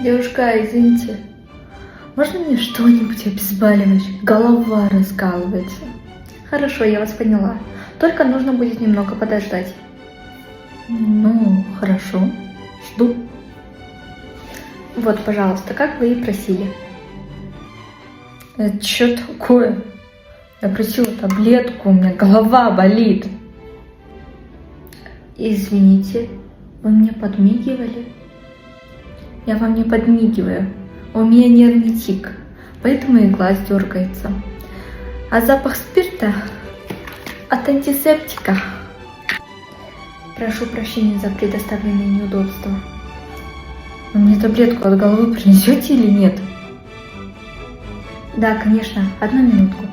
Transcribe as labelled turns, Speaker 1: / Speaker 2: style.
Speaker 1: Девушка, извините, можно мне что-нибудь обезболивающее? Голова раскалывается. Хорошо, я вас поняла. Только нужно будет немного подождать. Ну, хорошо. Жду. Вот, пожалуйста, как вы и просили. Это что такое? Я просила таблетку, у меня голова болит. Извините, вы мне подмигивали? Я вам не подмигиваю. У меня нервный тик, поэтому и глаз дергается. А запах спирта от антисептика. Прошу прощения за предоставленные неудобства. Вы мне таблетку от головы принесете или нет? Да, конечно. 1 минутку.